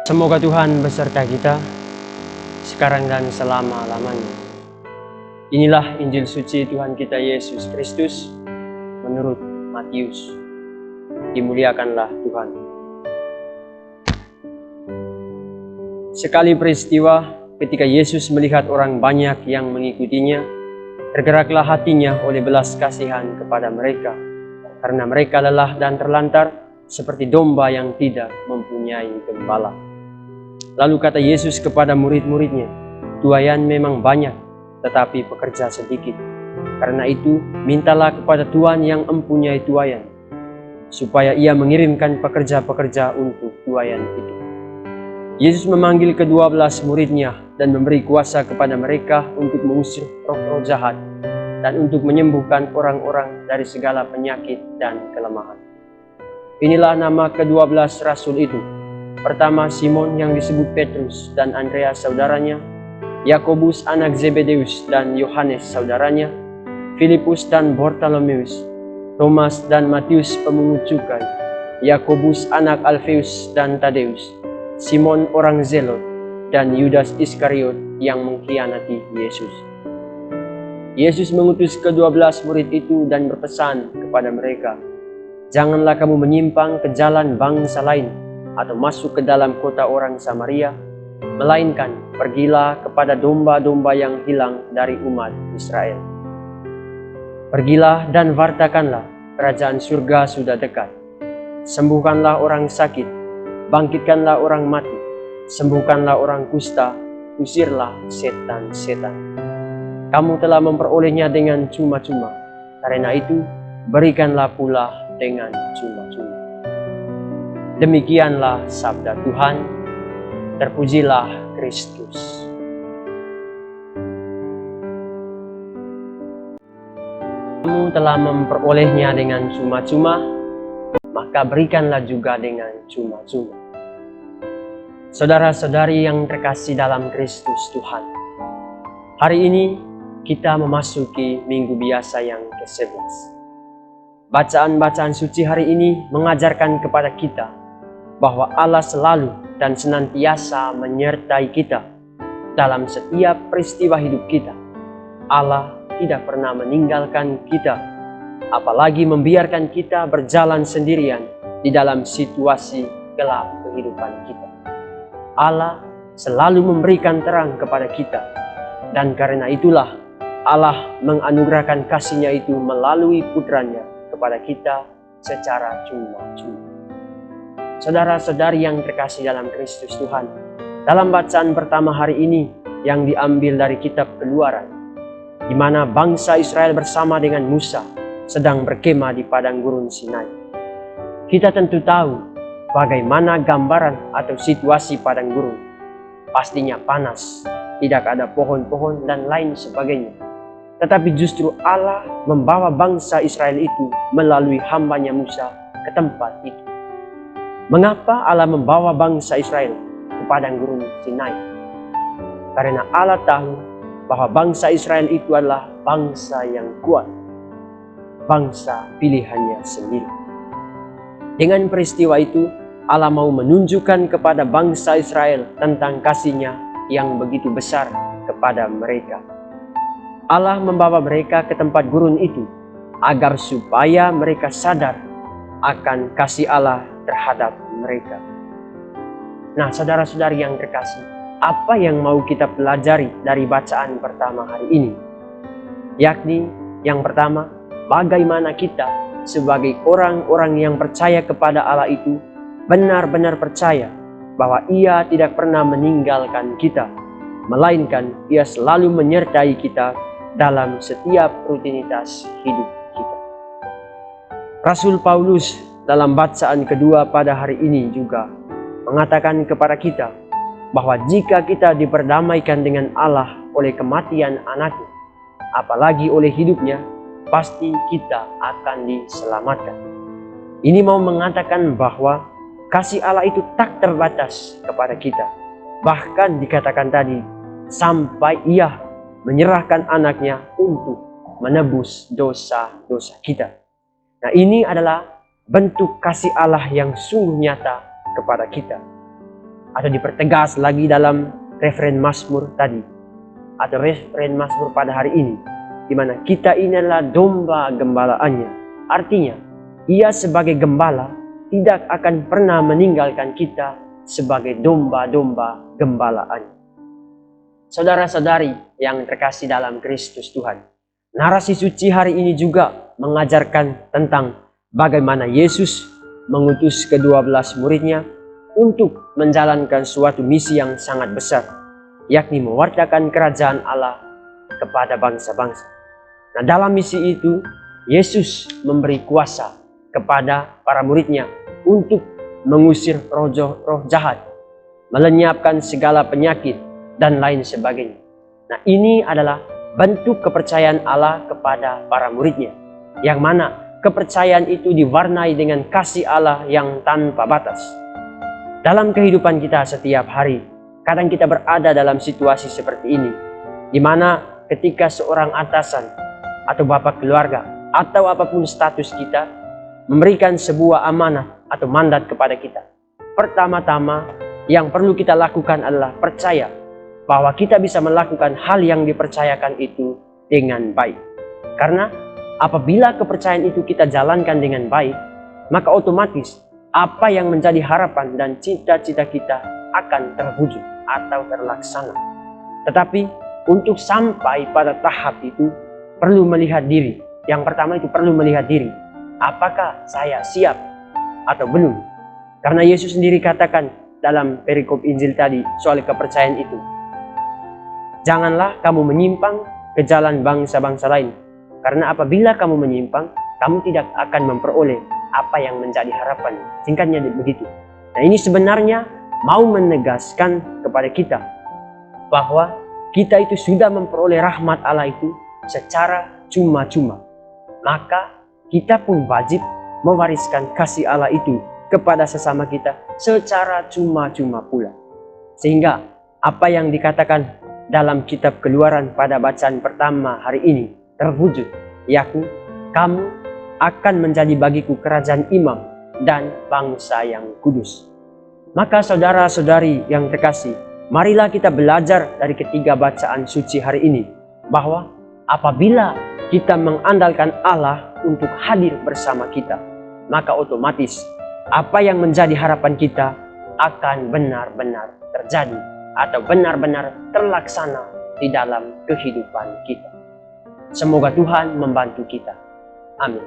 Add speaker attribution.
Speaker 1: Semoga Tuhan beserta kita, sekarang dan selama-lamanya. Inilah Injil suci Tuhan kita Yesus Kristus menurut Matius. Dimuliakanlah Tuhan. Sekali peristiwa ketika Yesus melihat orang banyak yang mengikutinya, tergeraklah hatinya oleh belas kasihan kepada mereka, karena mereka lelah dan terlantar seperti domba yang tidak mempunyai gembala. Lalu kata Yesus kepada murid-muridnya, "Tuaian memang banyak, tetapi pekerja sedikit. Karena itu, mintalah kepada Tuhan yang mempunyai tuaian, supaya ia mengirimkan pekerja-pekerja untuk tuaian itu." Yesus memanggil ke-12 muridnya dan memberi kuasa kepada mereka untuk mengusir roh-roh jahat dan untuk menyembuhkan orang-orang dari segala penyakit dan kelemahan. Inilah nama ke-12 rasul itu. Pertama, Simon yang disebut Petrus dan Andreas saudaranya, Yakobus anak Zebedeus dan Yohanes saudaranya, Filipus dan Bartolomeus, Thomas dan Matius pemungut cukai, Yakobus anak Alfeus dan Tadeus, Simon orang Zelot, dan Yudas Iskariot yang mengkhianati Yesus. Yesus mengutus ke-12 murid itu dan berpesan kepada mereka, "Janganlah kamu menyimpang ke jalan bangsa lain atau masuk ke dalam kota orang Samaria, melainkan pergilah kepada domba-domba yang hilang dari umat Israel. Pergilah dan wartakanlah, kerajaan surga sudah dekat. Sembuhkanlah orang sakit, bangkitkanlah orang mati, sembuhkanlah orang kusta, usirlah setan-setan. Kamu telah memperolehnya dengan cuma-cuma, karena itu berikanlah pula dengan cuma-cuma." Demikianlah sabda Tuhan. Terpujilah Kristus. Kamu telah memperolehnya dengan cuma-cuma, maka berikanlah juga dengan cuma-cuma. Saudara-saudari yang terkasih dalam Kristus Tuhan, hari ini kita memasuki minggu biasa yang ke-11. Bacaan-bacaan suci hari ini mengajarkan kepada kita bahwa Allah selalu dan senantiasa menyertai kita dalam setiap peristiwa hidup kita. Allah tidak pernah meninggalkan kita, apalagi membiarkan kita berjalan sendirian di dalam situasi gelap kehidupan kita. Allah selalu memberikan terang kepada kita, dan karena itulah Allah menganugerahkan kasih-Nya itu melalui putranya kepada kita secara cuma-cuma. Saudara-saudari yang terkasih dalam Kristus Tuhan, dalam bacaan pertama hari ini yang diambil dari kitab Keluaran, di mana bangsa Israel bersama dengan Musa sedang berkemah di padang gurun Sinai. Kita tentu tahu bagaimana gambaran atau situasi padang gurun. Pastinya panas, tidak ada pohon-pohon dan lain sebagainya. Tetapi justru Allah membawa bangsa Israel itu melalui hambanya Musa ke tempat itu. Mengapa Allah membawa bangsa Israel ke padang gurun Sinai? Karena Allah tahu bahwa bangsa Israel itu adalah bangsa yang kuat, bangsa pilihannya sendiri. Dengan peristiwa itu, Allah mau menunjukkan kepada bangsa Israel tentang kasih-Nya yang begitu besar kepada mereka. Allah membawa mereka ke tempat gurun itu agar supaya mereka sadar akan kasih Allah terhadap mereka. Nah, saudara-saudari yang terkasih, apa yang mau kita pelajari dari bacaan pertama hari ini? Yakni yang pertama, bagaimana kita sebagai orang-orang yang percaya kepada Allah itu benar-benar percaya bahwa Ia tidak pernah meninggalkan kita, melainkan Ia selalu menyertai kita dalam setiap rutinitas hidup kita. Rasul Paulus dalam bacaan kedua pada hari ini juga mengatakan kepada kita bahwa jika kita diperdamaikan dengan Allah oleh kematian anaknya, apalagi oleh hidupnya, pasti kita akan diselamatkan. Ini mau mengatakan bahwa kasih Allah itu tak terbatas kepada kita. Bahkan dikatakan tadi, sampai Ia menyerahkan anaknya untuk menebus dosa-dosa kita. Nah, ini adalah bentuk kasih Allah yang sungguh nyata kepada kita. atau dipertegas lagi dalam referen Mazmur tadi, atau referen Mazmur pada hari ini, di mana kita ini adalah domba gembalaannya. Artinya, ia sebagai gembala tidak akan pernah meninggalkan kita sebagai domba-domba gembalaannya. Saudara-saudari yang terkasih dalam Kristus Tuhan, narasi suci hari ini juga mengajarkan tentang bagaimana Yesus mengutus ke-12 muridnya untuk menjalankan suatu misi yang sangat besar, yakni mewartakan kerajaan Allah kepada bangsa-bangsa. Nah, dalam misi itu, Yesus memberi kuasa kepada para muridnya untuk mengusir roh jahat, melenyapkan segala penyakit, dan lain sebagainya. Nah, ini adalah bentuk kepercayaan Allah kepada para muridnya, yang mana kepercayaan itu diwarnai dengan kasih Allah yang tanpa batas. Dalam kehidupan kita setiap hari, kadang kita berada dalam situasi seperti ini, di mana ketika seorang atasan atau bapak keluarga atau apapun status kita memberikan sebuah amanah atau mandat kepada kita, pertama-tama yang perlu kita lakukan adalah percaya bahwa kita bisa melakukan hal yang dipercayakan itu dengan baik. Karena apabila kepercayaan itu kita jalankan dengan baik, maka otomatis apa yang menjadi harapan dan cita-cita kita akan terwujud atau terlaksana. Tetapi untuk sampai pada tahap itu perlu melihat diri. Yang pertama itu perlu melihat diri. Apakah saya siap atau belum? Karena Yesus sendiri katakan dalam perikop Injil tadi soal kepercayaan itu, janganlah kamu menyimpang ke jalan bangsa-bangsa lain. Karena apabila kamu menyimpang, kamu tidak akan memperoleh apa yang menjadi harapan. Singkatnya begitu. Nah, ini sebenarnya mau menegaskan kepada kita bahwa kita itu sudah memperoleh rahmat Allah itu secara cuma-cuma. Maka kita pun wajib mewariskan kasih Allah itu kepada sesama kita secara cuma-cuma pula. Sehingga apa yang dikatakan dalam kitab Keluaran pada bacaan pertama hari ini terwujud, yakni kamu akan menjadi bagiku kerajaan imam dan bangsa yang kudus. Maka saudara-saudari yang terkasih, marilah kita belajar dari ketiga bacaan suci hari ini, bahwa apabila kita mengandalkan Allah untuk hadir bersama kita, maka otomatis apa yang menjadi harapan kita akan benar-benar terjadi atau benar-benar terlaksana di dalam kehidupan kita. Semoga Tuhan membantu kita. Amin.